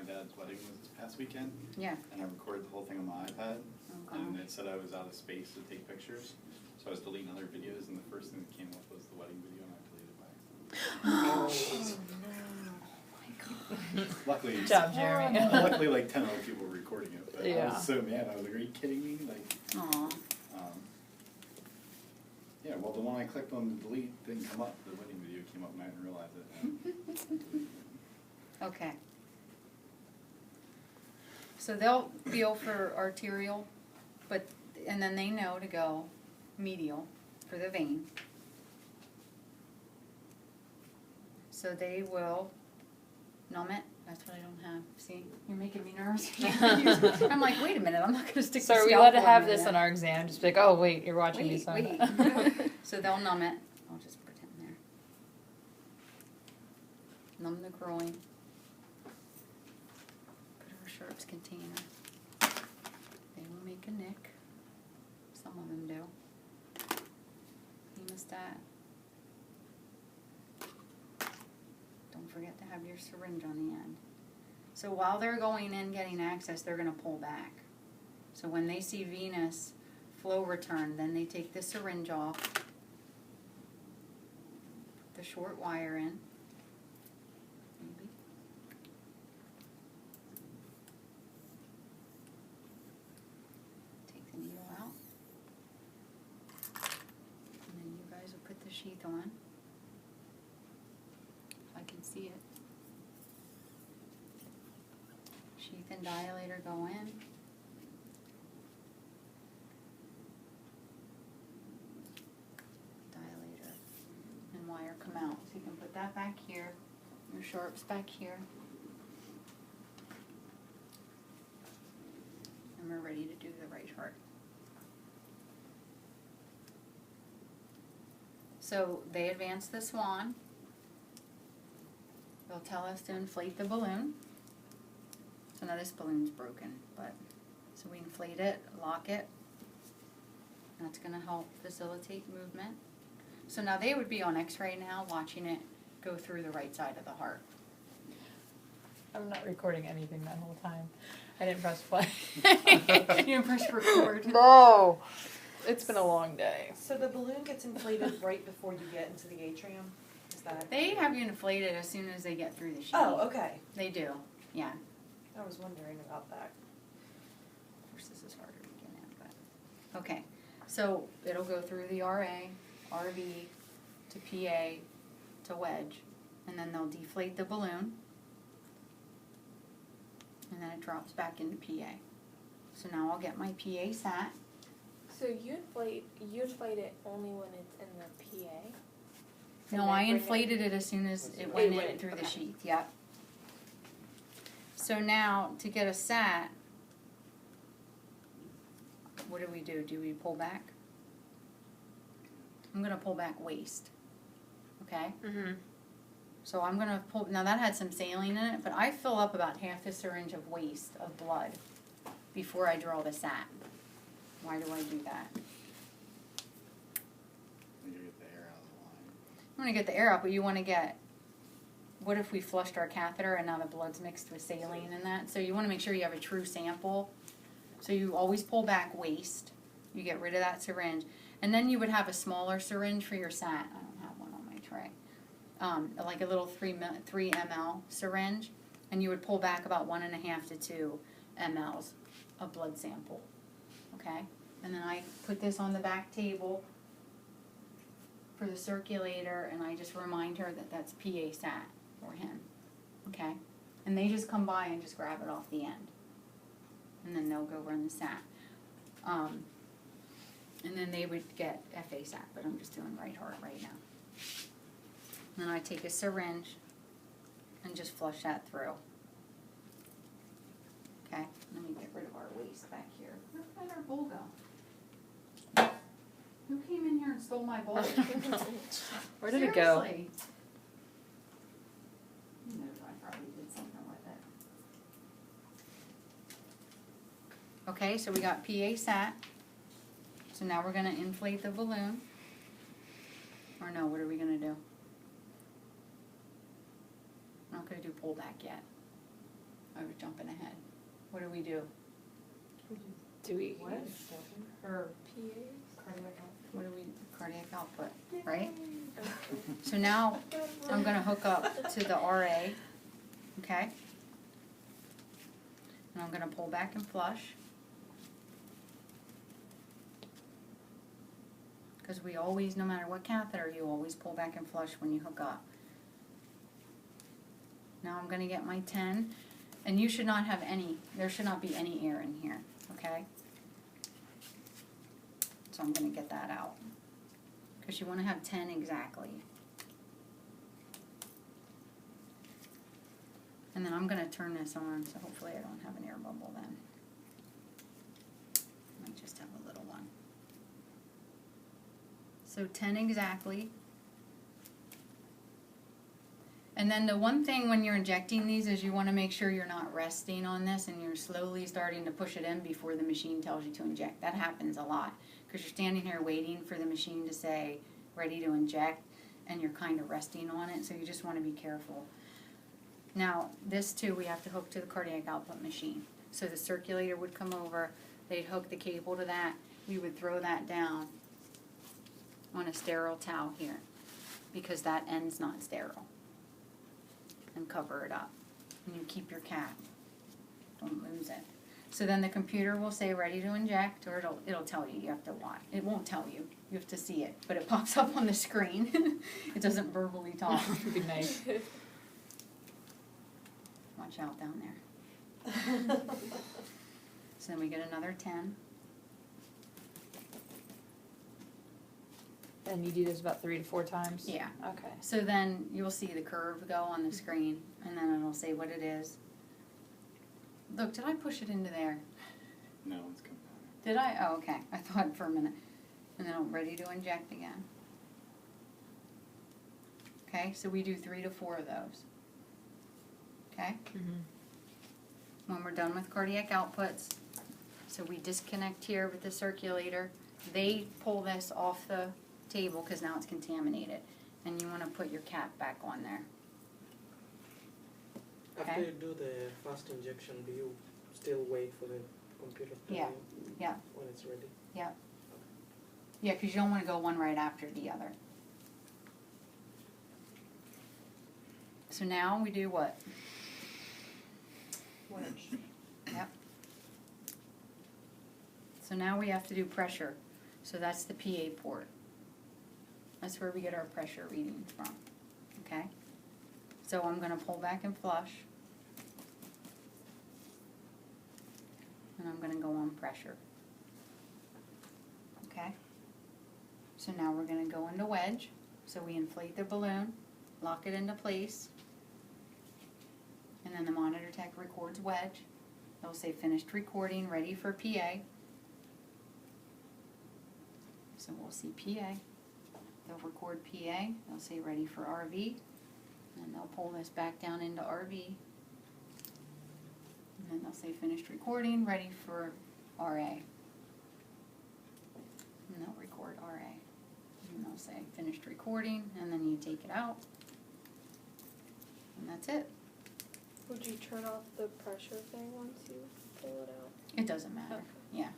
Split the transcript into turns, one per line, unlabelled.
dad's wedding was this past weekend.
Yeah.
And I recorded the whole thing on my iPad.
Oh,
And
gosh.
it said I was out of space to take pictures. So I was deleting other videos, and the first thing that came up was the wedding video, and I deleted it by accident. Luckily,
Good job, Jeremy.
luckily, like 10 other people were recording it. But I
Yeah.
was so mad. I was like, "Are you kidding me?" Like,
Aw.
yeah. Well, the one I clicked on to delete didn't come up. The wedding video came up, and I didn't realize it.
Okay. So they'll feel for arterial, and then they know to go medial for the vein. So they will numb it. That's what I don't have. See, you're making me nervous. I'm like, wait a minute, I'm not going to stick
So
the
are we allowed to
scalpel
have
in
this
there.
on our exam? Just be like, oh wait, you're watching me.
Wait,
So
wait. So they'll numb it. I'll just pretend there. Numb the groin. Put our sharps container. They will make a nick. Some of them do. Hemostat. Don't forget to have your syringe on the end. So while they're going in getting access, they're going to pull back. So when they see venous flow return, then they take the syringe off, put the short wire in, maybe. Take the needle out. And then you guys will put the sheath on. If I can see it. Sheath and dilator go in. Dilator and wire come out. So you can put that back here. Your sharps back here. And we're ready to do the right heart. So they advance the swan. They'll tell us to inflate the balloon. So now this balloon's broken, but so we inflate it, lock it. That's going to help facilitate movement. So now they would be on X-ray now, watching it go through the right side of the heart.
I'm not recording anything that whole time. I didn't press play.
You didn't press record.
No, it's been a long day.
So the balloon gets inflated right before you get into the atrium? Is that?
They have you inflated as soon as they get through the sheath.
Oh, okay.
They do, yeah.
I was wondering about that.
Of course, this is harder to get in, but okay. So it'll go through the RA, RV, to PA, to wedge, and then they'll deflate the balloon, and then it drops back into PA. So now I'll get my PA sat.
So you inflate it only when it's in the PA?
No, I inflated it as soon as it went in through the sheath, yep. So now, to get a sat, what do? Do we pull back? I'm going to pull back waist, okay?
Mm-hmm.
So I'm going to pull, now that had some saline in it, but I fill up about half the syringe of waste of blood before I draw the sat. Why do I do that?
You gotta get the air out of the line.
You want to get the air out, but you want to get, what if we flushed our catheter and now the blood's mixed with saline in that? So you want to make sure you have a true sample. So you always pull back waste. You get rid of that syringe. And then you would have a smaller syringe for your sat. I don't have one on my tray. Like a little 3 ml syringe. And you would pull back about 1.5 to 2 mLs of blood sample. Okay? And then I put this on the back table for the circulator, and I just remind her that that's PA sat for him. Okay? And they just come by and just grab it off the end. And then they'll go run the sat. And then they would get FA sat, but I'm just doing right heart right now. And then I take a syringe and just flush that through. Okay? Let me get rid of our waste back here. Where did our bowl go? Who came in here and stole my bowl?
Where did it go?
Seriously. You know, I probably did something with it. Okay, so we got PA sat. So now we're going to inflate the balloon. Or no, what are we going to do? I'm not going to do pullback yet. I was jumping ahead. What do we do?
Do we?
What? Or
PAs?
cardiac output?
What do we, cardiac output, right? So now, I'm gonna hook up to the RA, okay? And I'm gonna pull back and flush. Cause we always, no matter what catheter, you always pull back and flush when you hook up. Now I'm gonna get my 10, and you should not have any, there should not be any air in here, okay? So I'm gonna get that out. Cause you wanna have 10 exactly. And then I'm gonna turn this on, so hopefully I don't have an air bubble then. I might just have a little one. So 10 exactly. And then the one thing when you're injecting these is you wanna make sure you're not resting on this and you're slowly starting to push it in before the machine tells you to inject. That happens a lot, cause you're standing here waiting for the machine to say, ready to inject, and you're kinda resting on it, so you just wanna be careful. Now, this too, we have to hook to the cardiac output machine. So the circulator would come over, they'd hook the cable to that, we would throw that down on a sterile towel here, because that end's not sterile. And cover it up, and you keep your cath. Don't lose it. So then the computer will say ready to inject, or it'll tell you, you have to watch. It won't tell you, you have to see it, but it pops up on the screen. It doesn't verbally talk.
Would be nice.
Watch out down there. So then we get another 10.
And you do this about 3 to 4 times?
Yeah.
Okay.
So then you'll see the curve go on the screen, and then it'll say what it is. Look, did I push it into there?
No, it's coming out.
Did I? Oh, okay. I thought for a minute. And then I'm ready to inject again. Okay, so we do 3 to 4 of those. Okay?
Mhm.
When we're done with cardiac outputs, so we disconnect here with the circulator. They pull this off the table because now it's contaminated. And you want to put your cap back on there.
After
Okay.
you do the fast injection, do you still wait for the computer to tell
Yeah,
you
yeah.
when it's ready?
Yeah, because you don't want to go one right after the other. So now we do what?
Wedge.
Yep. So now we have to do pressure. So that's the PA port. That's where we get our pressure readings from. Okay? So I'm going to pull back and flush. And I'm going to go on pressure. Okay? So now we're going to go into wedge. So we inflate the balloon, lock it into place. And then the monitor tech records wedge. They'll say finished recording, ready for PA. So we'll see PA. They'll record PA. They'll say ready for RV. And they'll pull this back down into RV. And then they'll say finished recording, ready for RA. And they'll record RA. And they'll say finished recording, and then you take it out. And that's it.
Would you turn off the pressure thing once you pull it out?
It doesn't matter.
Okay.
Yeah.